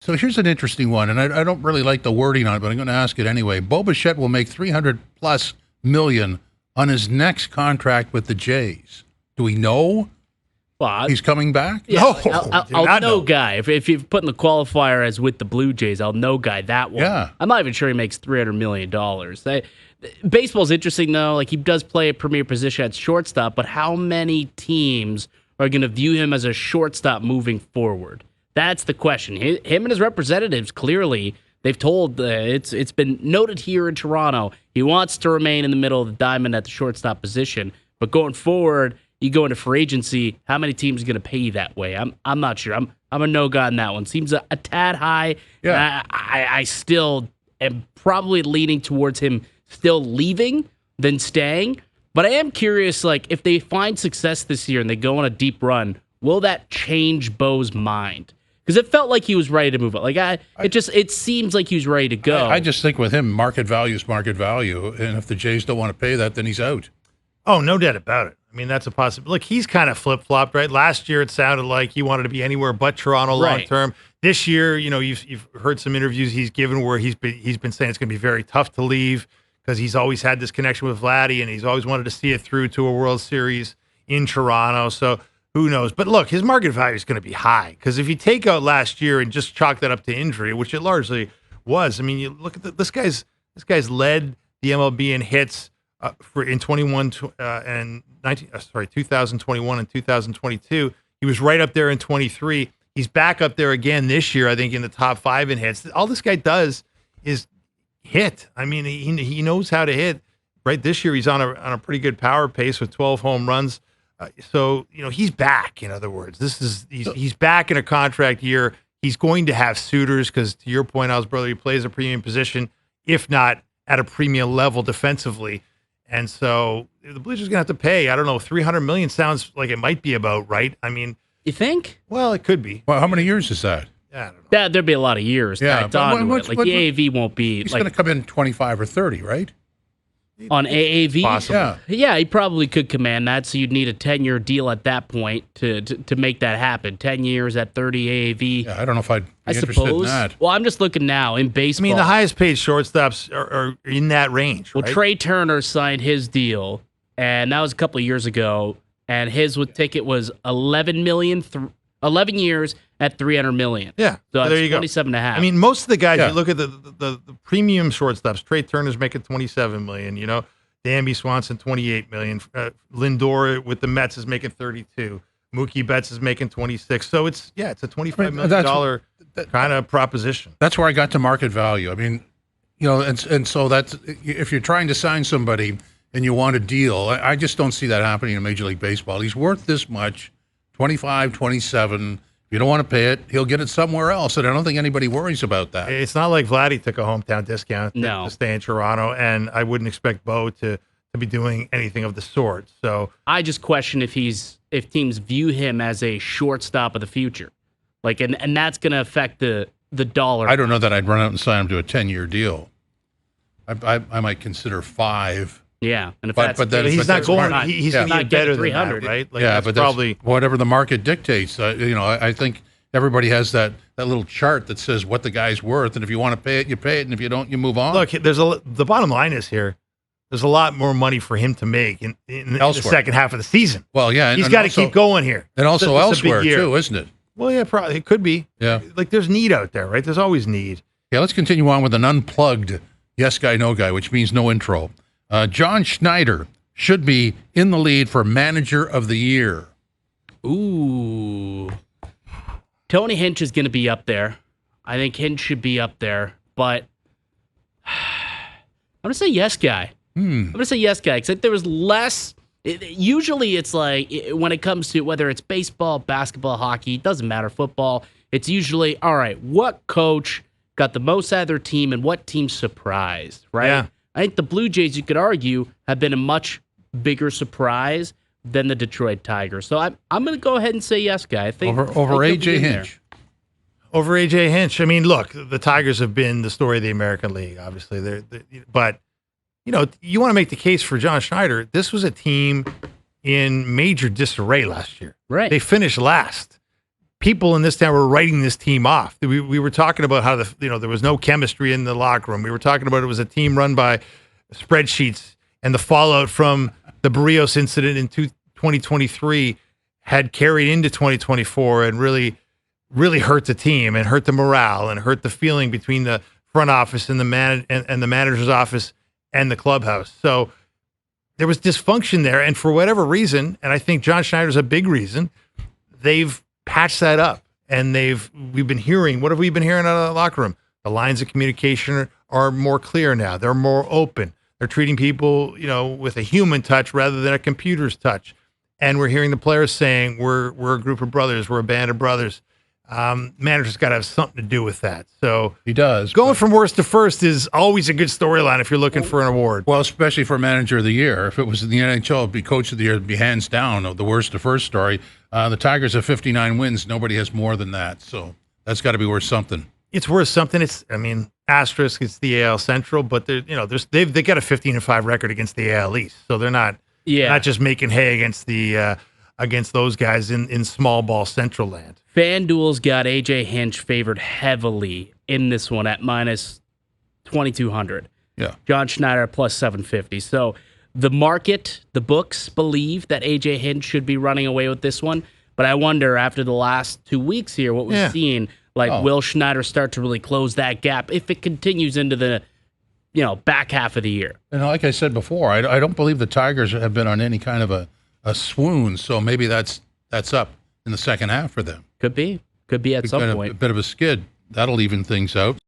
So here's an interesting one, and I don't really like the wording on it, but I'm going to ask it anyway. Bo Bichette will make $300+ million on his next contract with the Jays. Do we know he's coming back? Yeah, No, I'll know guy. If you're putting the qualifier as with the Blue Jays, I'll know guy that one. Yeah. I'm not even sure he makes $300 million. Baseball's interesting, though. Like, he does play a premier position at shortstop, but how many teams are going to view him as a shortstop moving forward? That's the question. Him and his representatives, clearly, they've told, it's been noted here in Toronto, he wants to remain in the middle of the diamond at the shortstop position. But going forward, you go into free agency, how many teams are going to pay you that way? I'm not sure. I'm a no guy on that one. Seems a tad high. Yeah. I still am probably leaning towards him still leaving than staying. But I am curious, like, if they find success this year and they go on a deep run, will that change Bo's mind? Because it felt like he was ready to move on. Like, it seems like he was ready to go. I just think with him, market value is market value, and if the Jays don't want to pay that, then he's out. Oh, no doubt about it. I mean, that's a possibility. Look, he's kind of flip-flopped, right? Last year, it sounded like he wanted to be anywhere but Toronto long-term. This year, you've heard some interviews he's given where he's been saying it's going to be very tough to leave because he's always had this connection with Vladdy, and he's always wanted to see it through to a World Series in Toronto. So who knows? But look, his market value is going to be high because if you take out last year and just chalk that up to injury, which it largely was, I mean, you look at this guy's led the MLB in hits in 2021 and 2022. He was right up there in 23. He's back up there again this year, I think, in the top 5 in hits. All this guy does is hit. I mean, he knows how to hit. Right this year, he's on a pretty good power pace with 12 home runs. So he's back. In other words, he's back in a contract year. He's going to have suitors because, to your point, Al's brother, he plays a premium position, if not at a premium level defensively. And so the Blue Jays are going to have to pay. I don't know. $300 million sounds like it might be about right. I mean, you think? Well, it could be. Well, how many years is that? I don't know. There'd be a lot of years. Yeah, Like the AAV won't be. He's going to come in 25 or 30, right? On AAV? Possible. Yeah, he probably could command that, so you'd need a 10-year deal at that point to make that happen. 10 years at 30 AAV. Yeah, I don't know if I'd be interested suppose. in that. Well, I'm just looking now in baseball. I mean, the highest paid shortstops are in that range, Well, right? Trey Turner signed his deal, and that was a couple of years ago, and his ticket was $11 million, 11 years at $300 million. Yeah, so there you go. 27 and a half. I mean, most of the guys, Yeah. you look at the premium shortstops. Trey Turner's making $27 million. Danby Swanson $28 million. Lindor with the Mets is making $32. Mookie Betts is making $26. So it's a $25 million kind of proposition. That's where I got to market value. I mean, and so that's if you're trying to sign somebody and you want a deal, I just don't see that happening in Major League Baseball. He's worth this much, 25, 27. If you don't want to pay it, he'll get it somewhere else, and I don't think anybody worries about that. It's not like Vladdy took a hometown discount No. to stay in Toronto, and I wouldn't expect Bo to be doing anything of the sort. So I just question if teams view him as a shortstop of the future, like, and that's going to affect the dollar. I don't know that I'd run out and sign him to a 10-year deal. I might consider 5. Yeah, and if But then- he's not that's going. smart. He's Yeah. going to Not get better getting than 300. that, right? Like, Yeah, that's but that's probably whatever the market dictates. I think everybody has that little chart that says what the guy's worth, and if you want to pay it, you pay it, and if you don't, you move on. Look, the bottom line is here. There's a lot more money for him to make in the Elsewhere. second half of the season. Well, yeah, He's and got to also- keep going here, and also This is a big elsewhere year. too, isn't it? Well, yeah, probably it could be. Yeah. Like there's need out there, right? There's always need. Yeah, let's continue on with an unplugged yes guy, no guy, which means no intro. John Schneider should be in the lead for Manager of the Year. Ooh. Tony Hinch is going to be up there. I think Hinch should be up there, but I'm going to say yes guy. I'm going to say yes guy, because there was less. Usually it's like when it comes to whether it's baseball, basketball, hockey, it doesn't matter, football, it's usually, all right, what coach got the most out of their team and what team surprised, right? Yeah. I think the Blue Jays, you could argue, have been a much bigger surprise than the Detroit Tigers. So I'm going to go ahead and say yes, guy. I think Over I think A.J. he'll be in there. Hinch. Over A.J. Hinch. I mean, look, the Tigers have been the story of the American League, obviously. But, you want to make the case for John Schneider. This was a team in major disarray last year. Right. They finished last. people in this town were writing this team off. We were talking about how there was no chemistry in the locker room. We were talking about it was a team run by spreadsheets, and the fallout from the Barrios incident in 2023 had carried into 2024 and really hurt the team and hurt the morale and hurt the feeling between the front office and the manager's office and the clubhouse. So there was dysfunction there, and for whatever reason, and I think John Schneider's a big reason, they've patched that up. And we've been hearing, what have we been hearing out of the locker room? The lines of communication are more clear now. They're more open. They're treating people, with a human touch rather than a computer's touch. And we're hearing the players saying, we're a group of brothers. We're a band of brothers. Manager's got to have something to do with that. So he does. Going from worst to first is always a good storyline if you're looking for an award. Well, especially for manager of the year. If it was in the NHL, it'd be coach of the year. It'd be hands down the worst to first story. The Tigers have 59 wins. Nobody has more than that. So that's got to be worth something. It's worth something. Asterisk, it's the AL Central, but they've got a 15-5 record against the AL East. So they're not just making hay against those guys in small ball Central land. FanDuel's got AJ Hinch favored heavily in this one at minus 2,200. Yeah. John Schneider plus 750. So the market, the books believe that AJ Hinch should be running away with this one. But I wonder after the last 2 weeks here, what we've seen, will Schneider start to really close that gap if it continues into the back half of the year? And like I said before, I don't believe the Tigers have been on any kind of a swoon. So maybe that's up in the second half for them. Could be at some point. A bit of a skid. That'll even things out.